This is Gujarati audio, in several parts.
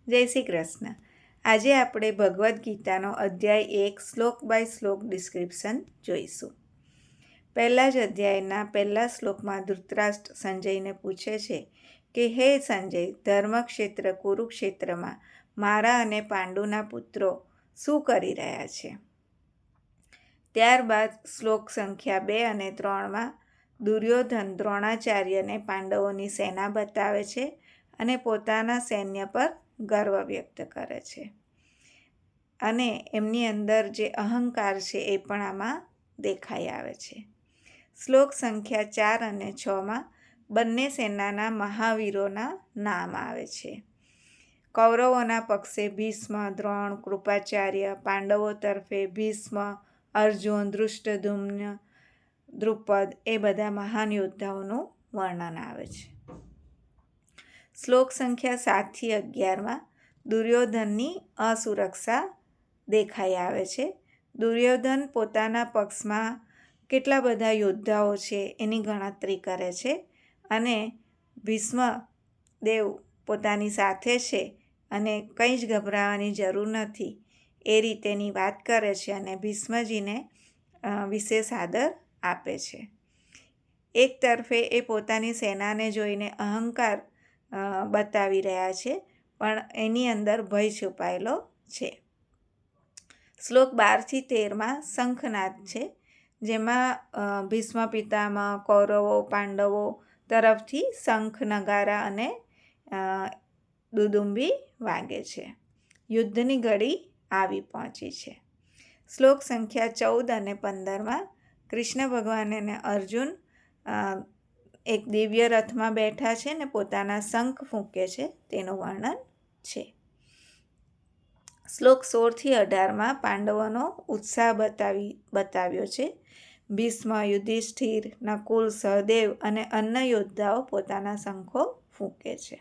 જય શ્રી કૃષ્ણ. આજે આપણે ભગવદ્ ગીતાનો અધ્યાય 1 શ્લોક બાય શ્લોક ડિસ્ક્રિપ્શન જોઈશું. પહેલા જ અધ્યાયના પહેલા શ્લોકમાં ધૃતરાષ્ટ્ર સંજયને પૂછે છે કે હે સંજય, ધર્મક્ષેત્ર કુરુક્ષેત્રમાં મારા અને પાંડુના પુત્રો શું કરી રહ્યા છે? ત્યારબાદ શ્લોક સંખ્યા 2 અને 3માં દુર્યોધન દ્રોણાચાર્યને પાંડવોની સેના બતાવે છે અને પોતાના સૈન્ય પર ગર્વ વ્યક્ત કરે છે અને એમની અંદર જે અહંકાર છે એ પણ આમાં દેખાઈ આવે છે. શ્લોક સંખ્યા 4 અને 6માં બંને સેનાના મહાવીરોના નામ આવે છે. કૌરવોના પક્ષે ભીષ્મ, દ્રોણ, કૃપાચાર્ય, પાંડવો તરફે ભીષ્મ, અર્જુન, ધૃષ્ટદ્યુમ્ન, દ્રુપદ એ બધા મહાન યોદ્ધાઓનું વર્ણન આવે છે. શ્લોક સંખ્યા 7થી 11માં દુર્યોધનની અસુરક્ષા દેખાઈ આવે છે. દુર્યોધન પોતાના પક્ષમાં કેટલા બધા યોદ્ધાઓ છે એની ગણતરી કરે છે અને ભીષ્મ દેવ પોતાની સાથે છે અને કંઈ જ ગભરાવાની જરૂર નથી એ રીતેની વાત કરે છે અને ભીષ્મજીને વિશેષ આદર આપે છે. એક તરફે એ પોતાની સેનાને જોઈને અહંકાર બતાવી રહ્યા છે, પણ એની અંદર ભય છુપાયેલો છે. શ્લોક 12થી 13માં શંખનાદ છે, જેમાં ભીષ્મ પિતામહ, કૌરવો, પાંડવો તરફથી શંખ, નગારા અને દુદુંબી વાગે છે. યુદ્ધની ઘડી આવી પહોંચી છે. શ્લોક સંખ્યા 14 અને 15માં કૃષ્ણ ભગવાન અને અર્જુન એક દિવ્ય રથમાં બેઠા છે ને પોતાના શંખ ફૂંકે છે તેનું વર્ણન છે. શ્લોક 16થી 18માં પાંડવોનો ઉત્સાહ બતાવ્યો છે. ભીષ્મ, યુધિષ્ઠિર, નકુલ, સહદેવ અને અન્ય યોદ્ધાઓ પોતાના શંખો ફૂંકે છે.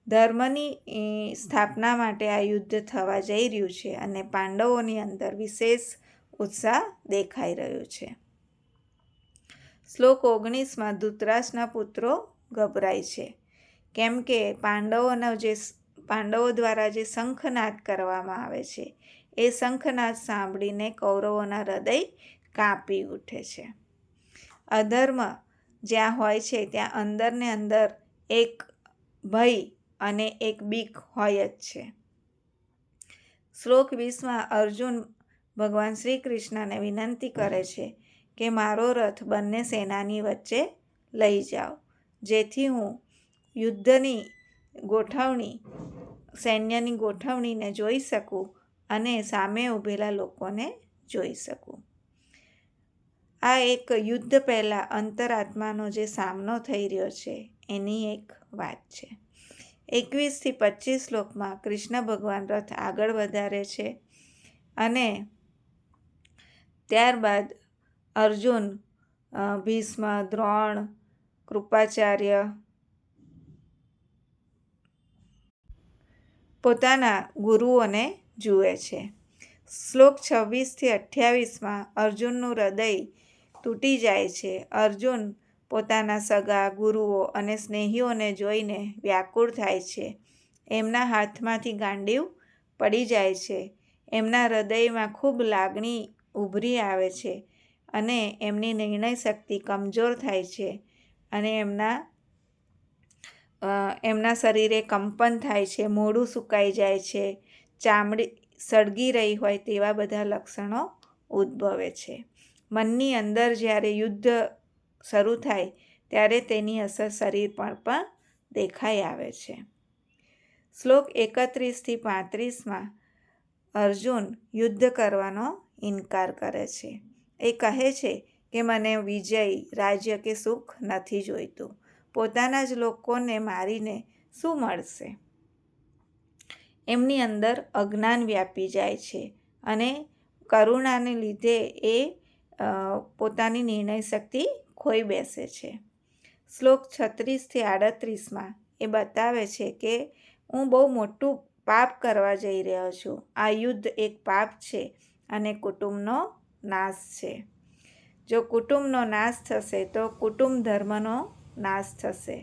ધર્મની સ્થાપના માટે આ યુદ્ધ થવા જઈ રહ્યું છે અને પાંડવોની અંદર વિશેષ ઉત્સાહ દેખાઈ રહ્યો છે. શ્લોક 19માં ધૃતરાષ્ટ્રના પુત્રો ગભરાય છે, કેમ કે પાંડવો દ્વારા જે શંખનાદ કરવામાં આવે છે એ શંખનાદ સાંભળીને કૌરવોના હૃદય કાંપી ઉઠે છે. અધર્મ જ્યાં હોય છે ત્યાં અંદર ને અંદર એક ભય અને એક બીક હોય જ છે. શ્લોક 20માં અર્જુન ભગવાન શ્રી કૃષ્ણને વિનંતી કરે છે કે મારો રથ બંને સેનાની વચ્ચે લઈ જાઓ, જેથી હું યુદ્ધની ગોઠવણી, સૈન્યની ગોઠવણીને જોઈ શકું અને સામે ઊભેલા લોકોને જોઈ શકું. આ એક યુદ્ધ પહેલાં અંતરાત્માનો જે સામનો થઈ રહ્યો છે એની એક વાત છે. 21થી 25 શ્લોકમાં કૃષ્ણ ભગવાન રથ આગળ વધારે છે અને ત્યારબાદ અર્જુન ભીષ્મ, દ્રોણ, કૃપાચાર્ય પોતાના ગુરુઓને જુએ છે. શ્લોક 26થી 28માં અર્જુનનું હૃદય તૂટી જાય છે. અર્જુન પોતાના સગા, ગુરુઓ અને સ્નેહીઓને જોઈને વ્યાકુળ થાય છે. એમના હાથમાંથી ગાંડીવ પડી જાય છે. એમના હૃદયમાં ખૂબ લાગણી ઉભરી આવે છે અને એમની નિર્ણય શક્તિ કમજોર થાય છે અને એમના શરીરે કંપન થાય છે, મોઢું સુકાઈ જાય છે, ચામડી સળગી રહી હોય તેવા બધા લક્ષણો ઉદ્ભવે છે. મનની અંદર જ્યારે યુદ્ધ શરૂ થાય ત્યારે તેની અસર શરીર પર પણ દેખાઈ આવે છે. શ્લોક 31થી 35માં અર્જુન યુદ્ધ કરવાનો ઇનકાર કરે છે. એ કહે છે કે મને વિજય, રાજ્ય કે સુખ નથી જોઈતું. પોતાના જ લોકોને મારીને શું મળશે? એમની અંદર અજ્ઞાન વ્યાપી જાય છે અને કરુણાને લીધે એ પોતાની નિર્ણય શક્તિ ખોઈ બેસે છે. શ્લોક 36થી 38માં એ બતાવે છે કે હું બહુ મોટું પાપ કરવા જઈ રહ્યો છું. આ યુદ્ધ એક પાપ છે અને કુટુંબનો નાશ છે. જો કુટુંબનો નાશ થશે તો કુટુંબ ધર્મનો નાશ થશે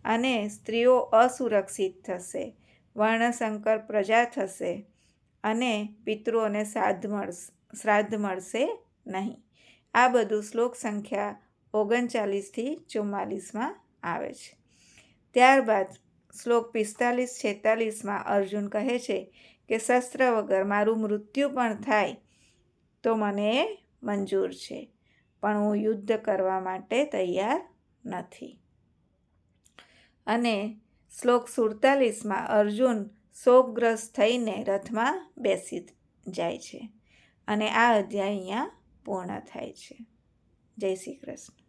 અને સ્ત્રીઓ અસુરક્ષિત થશે. વર્ણશંકર પ્રજા થશે અને પિતૃઓને શ્રાદ્ધ મળશે નહીં. આ બધું શ્લોક સંખ્યા 39થી 44માં આવે છે. ત્યારબાદ શ્લોક 45-46માં અર્જુન કહે છે કે શસ્ત્ર વગર મારું મૃત્યુ પણ થાય તો મને એ મંજૂર છે, પણ હું યુદ્ધ કરવા માટે તૈયાર નથી. અને શ્લોક 47માં અર્જુન શોકગ્રસ્ત થઈને રથમાં બેસી જાય છે. અને આ અધ્યાય અહીંયા પૂર્ણ થાય છે. જય શ્રી કૃષ્ણ.